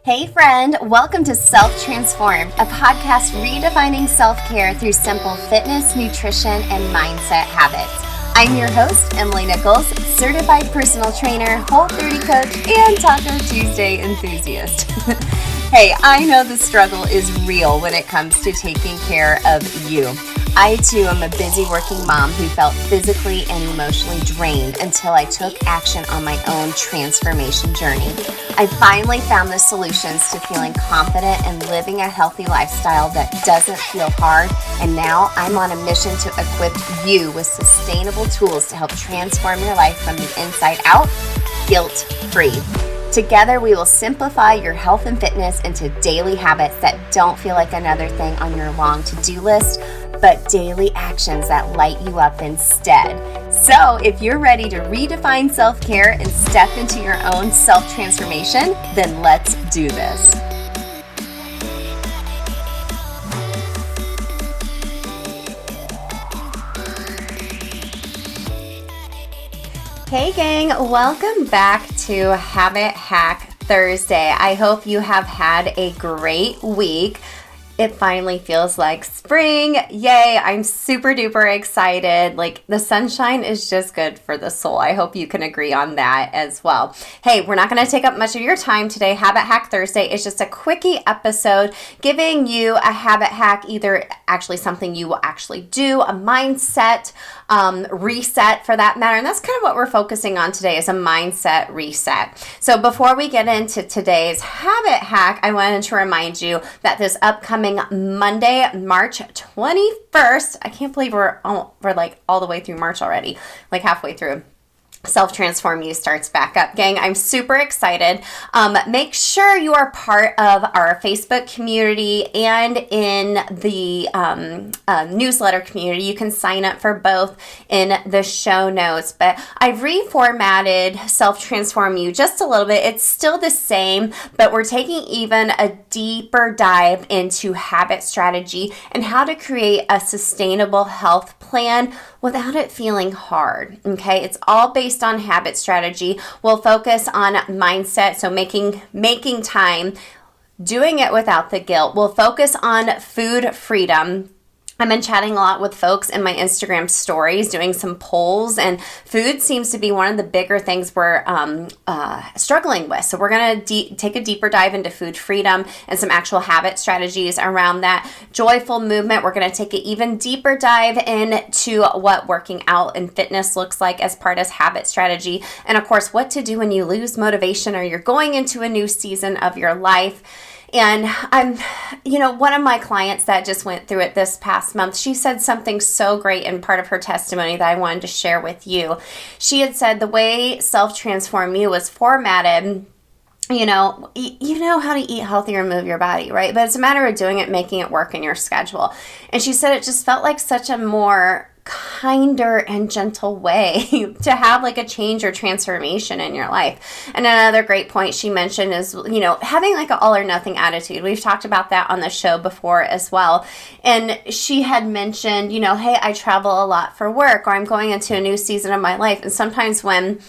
Hey friend, welcome to Self-Transformed, a podcast redefining self-care through simple fitness, nutrition, and mindset habits. I'm your host, Emily Nichols, certified personal trainer, Whole30 coach, and Taco Tuesday enthusiast. Hey, I know the struggle is real when it comes to taking care of you. I too am a busy working mom who felt physically and emotionally drained until I took action on my own transformation journey. I finally found the solutions to feeling confident and living a healthy lifestyle that doesn't feel hard, and now I'm on a mission to equip you with sustainable tools to help transform your life from the inside out, guilt-free. Together, we will simplify your health and fitness into daily habits that don't feel like another thing on your long to-do list, but daily actions that light you up instead. So if you're ready to redefine self-care and step into your own self-transformation, then let's do this. Hey gang, welcome back to Habit Hack Thursday. I hope you have had a great week. It finally feels like spring. Yay, I'm super duper excited. Like the sunshine is just good for the soul. I hope you can agree on that as well. Hey, we're not going to take up much of your time today. Habit Hack Thursday is just a quickie episode giving you a habit hack, either actually something you will actually do, a mindset reset for that matter. And that's kind of what we're focusing on today, is a mindset reset. So before we get into today's habit hack, I wanted to remind you that this upcoming Monday, March 21st, I can't believe we're like all the way through March already, like halfway through. Self-Transform You starts back up. Gang, I'm super excited. Make sure you are part of our Facebook community and in the newsletter community. You can sign up for both in the show notes. But I've reformatted Self-Transform You just a little bit. It's still the same, but we're taking even a deeper dive into habit strategy and how to create a sustainable health plan without it feeling hard, okay? It's all based on habit strategy. We'll focus on mindset, so making time, doing it without the guilt. We'll focus on food freedom. I've been chatting a lot with folks in my Instagram stories, doing some polls, and food seems to be one of the bigger things we're struggling with. So we're going to take a deeper dive into food freedom and some actual habit strategies around that. Joyful movement, we're going to take an even deeper dive into what working out and fitness looks like as part of habit strategy. And of course, what to do when you lose motivation or you're going into a new season of your life. And one of my clients that just went through it this past month, she said something so great in part of her testimony that I wanted to share with you. She had said the way Self-Transform You was formatted, you know how to eat healthy or move your body, right? But it's a matter of doing it, making it work in your schedule. And she said it just felt like such a more kinder and gentle way to have like a change or transformation in your life. And another great point she mentioned is, having like an all or nothing attitude. We've talked about that on the show before as well. And she had mentioned, hey, I travel a lot for work, or I'm going into a new season of my life. And sometimes when,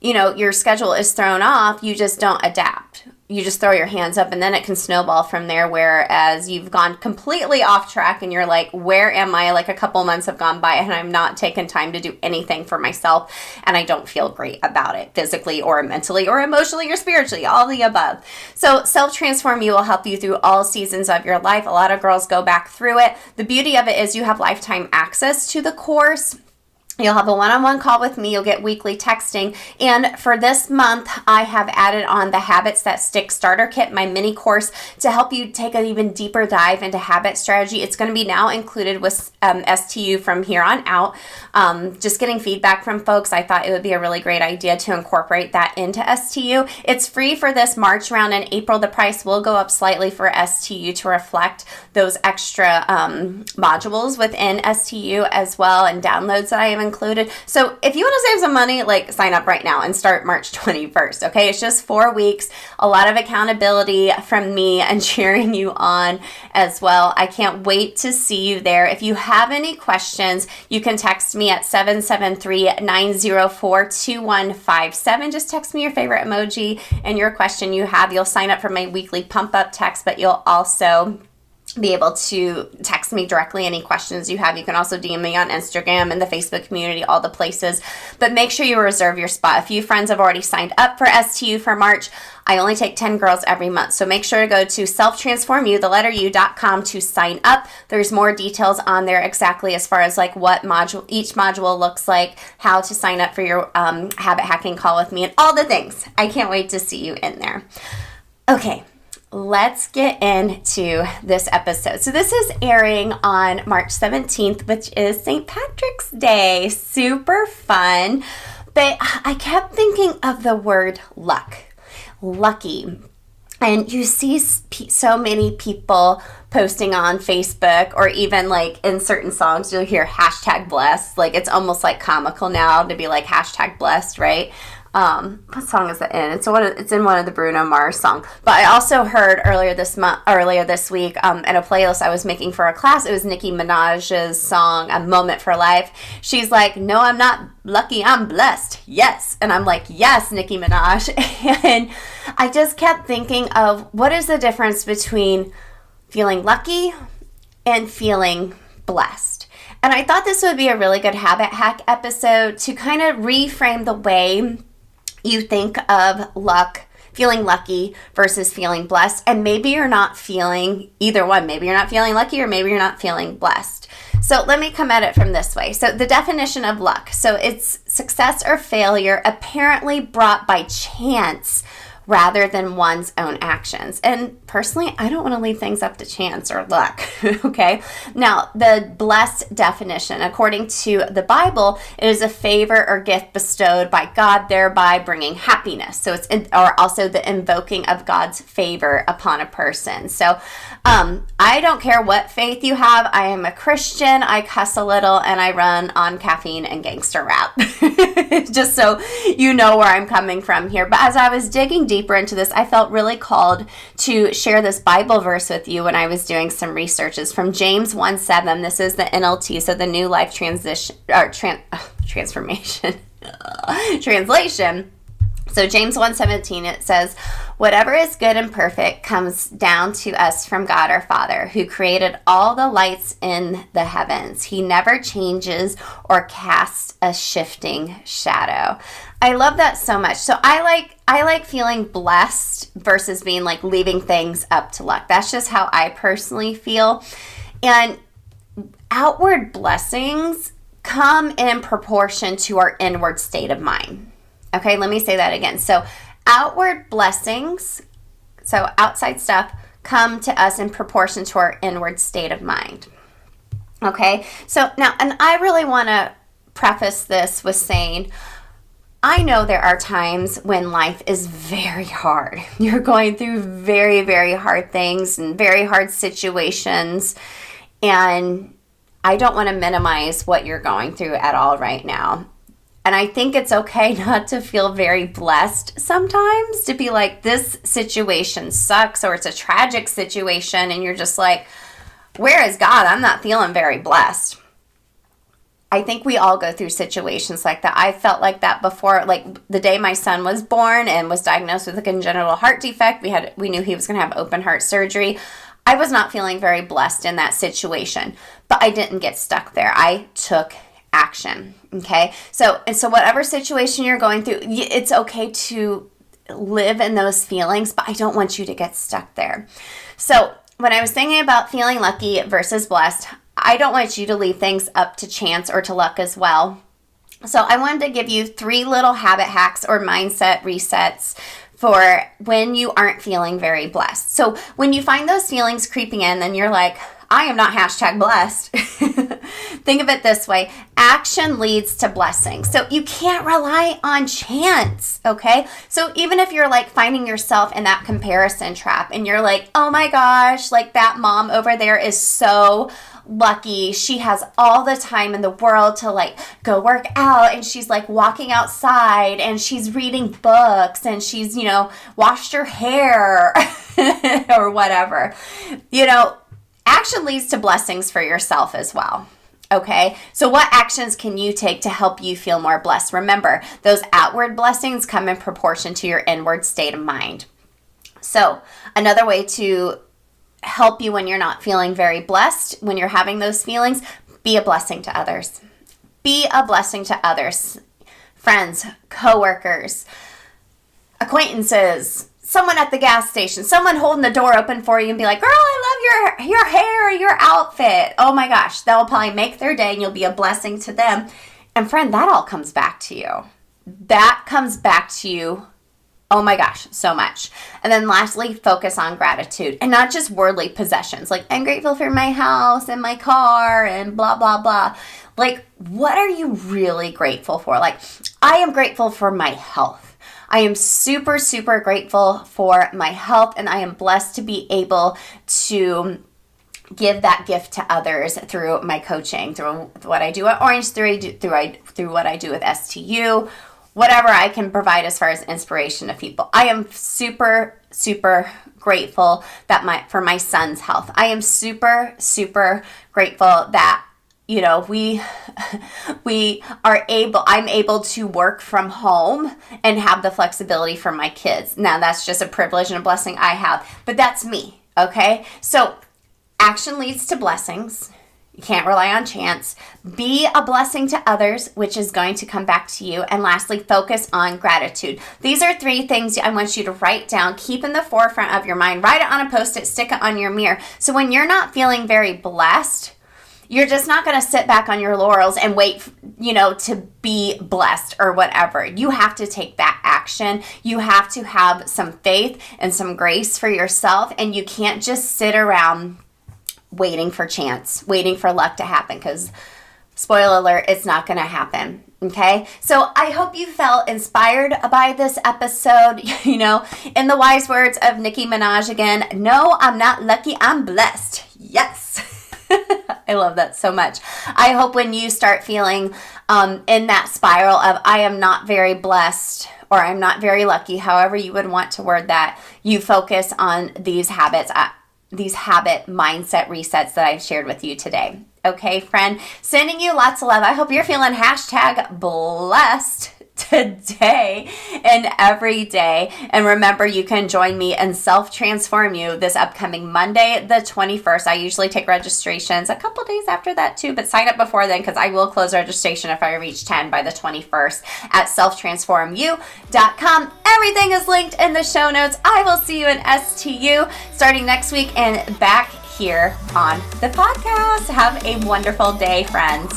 your schedule is thrown off, you just don't adapt. You just throw your hands up and then it can snowball from there, whereas you've gone completely off track and you're like, where am I? Like a couple months have gone by and I'm not taking time to do anything for myself and I don't feel great about it physically or mentally or emotionally or spiritually, all the above. So Self-Transform You will help you through all seasons of your life. A lot of girls go back through it. The beauty of it is you have lifetime access to the course. You'll have a one-on-one call with me. You'll get weekly texting. And for this month, I have added on the Habits That Stick Starter Kit, my mini course, to help you take an even deeper dive into habit strategy. It's going to be now included with STU from here on out. Just getting feedback from folks, I thought it would be a really great idea to incorporate that into STU. It's free for this March round. In April, the price will go up slightly for STU to reflect those extra modules within STU as well, and downloads that I am included. So if you want to save some money, like sign up right now and start March 21st. Okay. It's just 4 weeks, a lot of accountability from me and cheering you on as well. I can't wait to see you there. If you have any questions, you can text me at 773-904-2157. Just text me your favorite emoji and your question you have. You'll sign up for my weekly pump up text, but you'll also be able to text me directly any questions you have. You can also DM me on Instagram and the Facebook community, all the places. But make sure you reserve your spot. A few friends have already signed up for STU for March. I only take 10 girls every month. So make sure to go to selftransformu.com to sign up. There's more details on there exactly as far as like what module, each module looks like, how to sign up for your habit hacking call with me, and all the things. I can't wait to see you in there. Okay. Let's get into this episode. So this is airing on March 17th, which is St. Patrick's Day. Super fun. But I kept thinking of the word luck, lucky. And you see so many people posting on Facebook, or even like in certain songs, you'll hear hashtag blessed. Like it's almost like comical now to be like hashtag blessed, right? What song is that in? It's in one of the Bruno Mars songs. But I also heard earlier this week, in a playlist I was making for a class, it was Nicki Minaj's song, A Moment for Life. She's like, no, I'm not lucky, I'm blessed. Yes. And I'm like, yes, Nicki Minaj. And I just kept thinking of what is the difference between feeling lucky and feeling blessed. And I thought this would be a really good habit hack episode to kind of reframe the way you think of luck, feeling lucky versus feeling blessed. And maybe you're not feeling either one. Maybe you're not feeling lucky, or maybe you're not feeling blessed. So let me come at it from this way. So the definition of luck. So it's success or failure apparently brought by chance rather than one's own actions. And personally, I don't want to leave things up to chance or luck, okay? Now, the blessed definition, according to the Bible, it is a favor or gift bestowed by God, thereby bringing happiness. So or also the invoking of God's favor upon a person. So I don't care what faith you have. I am a Christian. I cuss a little, and I run on caffeine and gangster rap. Just so you know where I'm coming from here. But as I was digging deeper into this, I felt really called to share this Bible verse with you when I was doing some researches from James 1:7. This is the NLT, so the New Life Transformation translation. So James 1:17, it says, whatever is good and perfect comes down to us from God our Father, who created all the lights in the heavens. He never changes or casts a shifting shadow. I love that so much. So I like feeling blessed versus being like leaving things up to luck. That's just how I personally feel. And outward blessings come in proportion to our inward state of mind. Okay, let me say that again. So outward blessings, so outside stuff, come to us in proportion to our inward state of mind. Okay, so now, and I really want to preface this with saying, I know there are times when life is very hard. You're going through very, very hard things and very hard situations, and I don't want to minimize what you're going through at all right now. And I think it's okay not to feel very blessed sometimes, to be like, this situation sucks, or it's a tragic situation, and you're just like, where is God? I'm not feeling very blessed. I think we all go through situations like that. I felt like that before, like the day my son was born and was diagnosed with a congenital heart defect. We knew he was going to have open heart surgery. I was not feeling very blessed in that situation, but I didn't get stuck there. I took action. Okay. So whatever situation you're going through, it's okay to live in those feelings, but I don't want you to get stuck there. So when I was thinking about feeling lucky versus blessed, I don't want you to leave things up to chance or to luck as well. So I wanted to give you 3 little habit hacks or mindset resets for when you aren't feeling very blessed. So when you find those feelings creeping in, then you're like, I am not hashtag blessed. Think of it this way. Action leads to blessing. So you can't rely on chance, okay? So even if you're like finding yourself in that comparison trap and you're like, oh my gosh, like that mom over there is so lucky. She has all the time in the world to like go work out, and she's like walking outside, and she's reading books, and she's, washed her hair or whatever. Action leads to blessings for yourself as well. Okay, so what actions can you take to help you feel more blessed? Remember, those outward blessings come in proportion to your inward state of mind. So another way to help you when you're not feeling very blessed, when you're having those feelings, be a blessing to others. Be a blessing to others. Friends, coworkers, acquaintances, someone at the gas station, someone holding the door open for you and be like, girl, I love your hair, your outfit. Oh my gosh, that will probably make their day and you'll be a blessing to them. And friend, that all comes back to you. That comes back to you, oh my gosh, so much. And then lastly, focus on gratitude and not just worldly possessions. Like, I'm grateful for my house and my car and blah, blah, blah. Like, what are you really grateful for? Like, I am grateful for my health. I am super, super grateful for my health, and I am blessed to be able to give that gift to others through my coaching, through what I do at Orange, through what I do with STU, whatever I can provide as far as inspiration to people. I am super, super grateful for my son's health. I am super, super grateful that I'm able to work from home and have the flexibility for my kids. Now, that's just a privilege and a blessing I have, but that's me, okay? So action leads to blessings. You can't rely on chance. Be a blessing to others, which is going to come back to you. And lastly, focus on gratitude. These are 3 things I want you to write down, keep in the forefront of your mind, write it on a Post-it, stick it on your mirror. So when you're not feeling very blessed, you're just not going to sit back on your laurels and wait, to be blessed or whatever. You have to take that action. You have to have some faith and some grace for yourself. And you can't just sit around waiting for chance, waiting for luck to happen, because spoiler alert, it's not going to happen. Okay, so I hope you felt inspired by this episode. In the wise words of Nicki Minaj again, no, I'm not lucky, I'm blessed. Yes. I love that so much. I hope when you start feeling in that spiral of I am not very blessed or I'm not very lucky, however you would want to word that, you focus on these habits, these habit mindset resets that I've shared with you today. Okay, friend, sending you lots of love. I hope you're feeling #blessed today and every day. And remember, you can join me in Self Transform You this upcoming Monday, the 21st. I usually take registrations a couple days after that too, but sign up before then because I will close registration if I reach 10 by the 21st at selftransformu.com. Everything is linked in the show notes. I will see you in STU starting next week and back here on the podcast. Have a wonderful day, friends.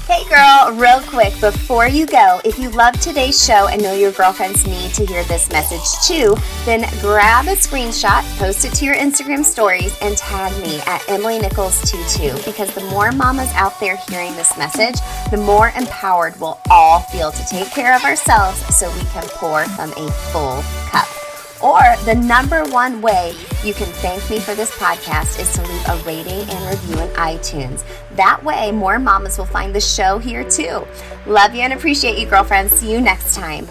Hey girl, real quick, before you go, if you love today's show and know your girlfriends need to hear this message too, then grab a screenshot, post it to your Instagram stories, and tag me at EmilyNichols22, because the more mamas out there hearing this message, the more empowered we'll all feel to take care of ourselves so we can pour from a full cup. Or the #1 way you can thank me for this podcast is to leave a rating and review in iTunes. That way, more mamas will find the show here too. Love you and appreciate you, girlfriends. See you next time.